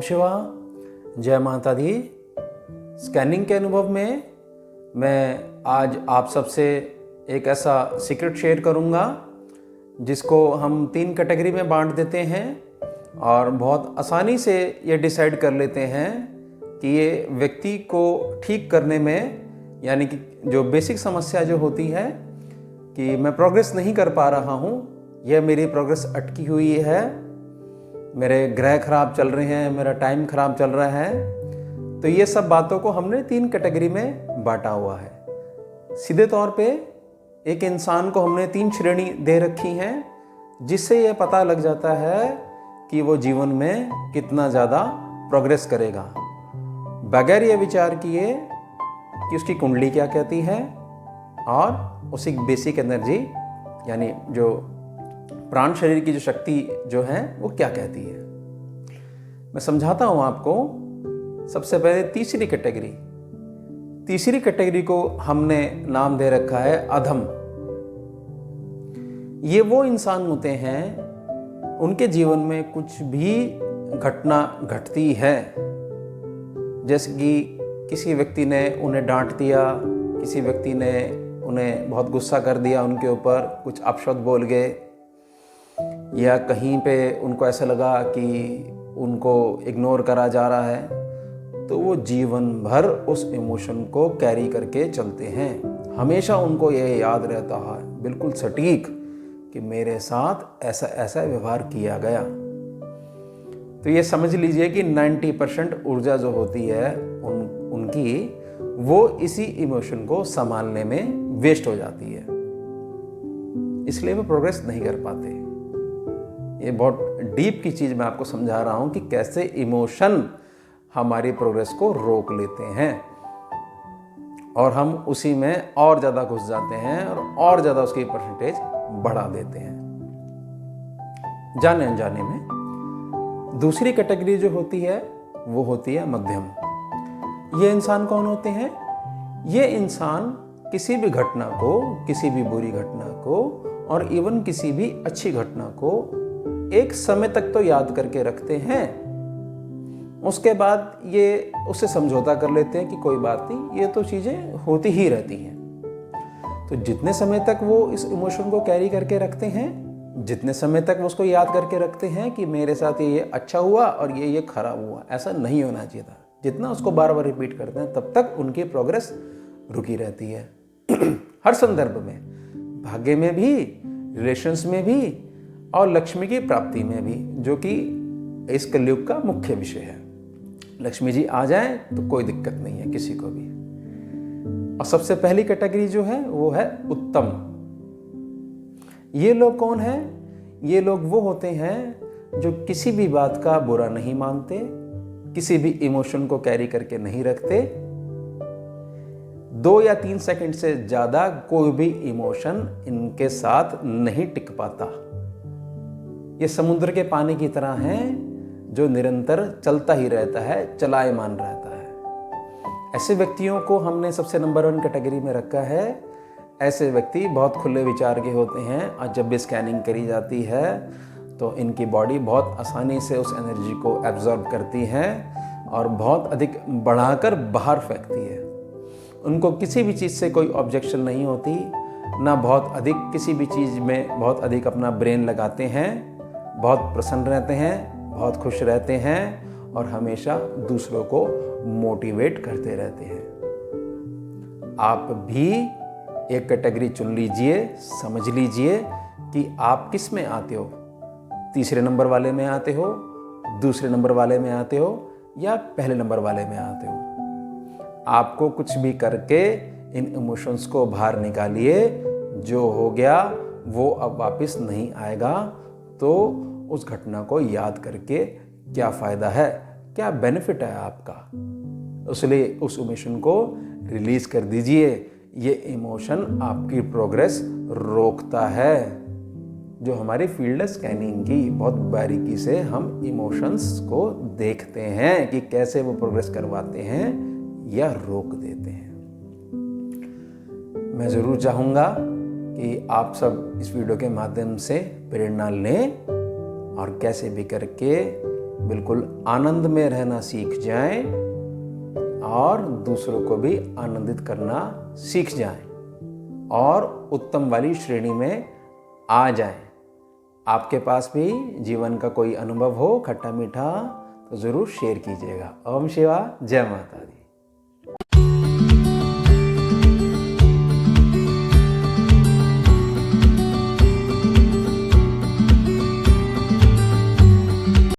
शिवा, जय माता दी। स्कैनिंग के अनुभव में मैं आज आप सबसे एक ऐसा सीक्रेट शेयर करूंगा जिसको हम 3 कैटेगरी में बांट देते हैं और बहुत आसानी से ये डिसाइड कर लेते हैं कि ये व्यक्ति को ठीक करने में, यानी कि जो बेसिक समस्या जो होती है कि मैं प्रोग्रेस नहीं कर पा रहा हूँ, यह मेरी प्रोग्रेस अटकी हुई है, मेरे ग्रह खराब चल रहे हैं, मेरा टाइम खराब चल रहा है। तो ये सब बातों को हमने 3 कैटेगरी में बांटा हुआ है। सीधे तौर पे एक इंसान को हमने 3 श्रेणी दे रखी हैं जिससे ये पता लग जाता है कि वो जीवन में कितना ज़्यादा प्रोग्रेस करेगा, बगैर ये विचार किए कि उसकी कुंडली क्या कहती है और उसकी बेसिक एनर्जी, यानी जो प्राण शरीर की जो शक्ति जो है वो क्या कहती है। मैं समझाता हूं आपको। सबसे पहले तीसरी कैटेगरी को हमने नाम दे रखा है अधम। ये वो इंसान होते हैं, उनके जीवन में कुछ भी घटना घटती है, जैसे कि किसी व्यक्ति ने उन्हें डांट दिया, किसी व्यक्ति ने उन्हें बहुत गुस्सा कर दिया, उनके ऊपर कुछ अपशब्द बोल गए, या कहीं पे उनको ऐसा लगा कि उनको इग्नोर करा जा रहा है, तो वो जीवन भर उस इमोशन को कैरी करके चलते हैं। हमेशा उनको ये याद रहता है बिल्कुल सटीक कि मेरे साथ ऐसा ऐसा व्यवहार किया गया। तो ये समझ लीजिए कि 90% ऊर्जा जो होती है उनकी वो इसी इमोशन को संभालने में वेस्ट हो जाती है, इसलिए वो प्रोग्रेस नहीं कर पाते। ये बहुत डीप की चीज़ मैं आपको समझा रहा हूँ कि कैसे इमोशन हमारी प्रोग्रेस को रोक लेते हैं और हम उसी में और ज़्यादा घुस जाते हैं और ज़्यादा उसकी परसेंटेज बढ़ा देते हैं जाने अनजाने में। दूसरी कैटेगरी जो होती है वो होती है मध्यम। ये इंसान कौन होते हैं? ये इंसान किसी भी घटना को, किसी भी बुरी घटना को और इवन किसी भी अच्छी घटना को एक समय तक तो याद करके रखते हैं, उसके बाद ये उससे समझौता कर लेते हैं कि कोई बात नहीं, ये तो चीज़ें होती ही रहती हैं। तो जितने समय तक वो इस इमोशन को कैरी करके रखते हैं, जितने समय तक वो उसको याद करके रखते हैं कि मेरे साथ ये अच्छा हुआ और ये खराब हुआ, ऐसा नहीं होना चाहिए था, जितना उसको बार बार रिपीट करते हैं तब तक उनकी प्रोग्रेस रुकी रहती है। हर संदर्भ में, भाग्य में भी, रिलेशंस में भी और लक्ष्मी की प्राप्ति में भी, जो कि इस कलयुग का मुख्य विषय है। लक्ष्मी जी आ जाए तो कोई दिक्कत नहीं है किसी को भी। और सबसे पहली कैटेगरी जो है वो है उत्तम। ये लोग कौन हैं? ये लोग वो होते हैं जो किसी भी बात का बुरा नहीं मानते, किसी भी इमोशन को कैरी करके नहीं रखते। 2 या 3 सेकंड से ज्यादा कोई भी इमोशन इनके साथ नहीं टिक पाता। ये समुद्र के पानी की तरह है जो निरंतर चलता ही रहता है, चलायमान रहता है। ऐसे व्यक्तियों को हमने सबसे नंबर 1 कैटेगरी में रखा है। ऐसे व्यक्ति बहुत खुले विचार के होते हैं और जब भी स्कैनिंग करी जाती है तो इनकी बॉडी बहुत आसानी से उस एनर्जी को एब्जॉर्ब करती है और बहुत अधिक बढ़ाकर बाहर फेंकती है। उनको किसी भी चीज़ से कोई ऑब्जेक्शन नहीं होती, ना बहुत अधिक किसी भी चीज़ में बहुत अधिक अपना ब्रेन लगाते हैं, बहुत प्रसन्न रहते हैं, बहुत खुश रहते हैं और हमेशा दूसरों को मोटिवेट करते रहते हैं। आप भी एक कैटेगरी चुन लीजिए, समझ लीजिए कि आप किस में आते हो। तीसरे नंबर वाले में आते हो, दूसरे नंबर वाले में आते हो या पहले नंबर वाले में आते हो। आपको कुछ भी करके इन इमोशंस को बाहर निकालिए। जो हो गया वो अब वापस नहीं आएगा, तो उस घटना को याद करके क्या फ़ायदा है, क्या बेनिफिट है आपका। इसलिए उस इमोशन को रिलीज कर दीजिए। ये इमोशन आपकी प्रोग्रेस रोकता है। जो हमारी फील्ड है स्कैनिंग की, बहुत बारीकी से हम इमोशंस को देखते हैं कि कैसे वो प्रोग्रेस करवाते हैं या रोक देते हैं। मैं ज़रूर चाहूँगा कि आप सब इस वीडियो के माध्यम से प्रेरणा लें और कैसे भी करके बिल्कुल आनंद में रहना सीख जाएं और दूसरों को भी आनंदित करना सीख जाएं और उत्तम वाली श्रेणी में आ जाएं। आपके पास भी जीवन का कोई अनुभव हो खट्टा मीठा तो ज़रूर शेयर कीजिएगा। ओम शिवा, जय माता दी।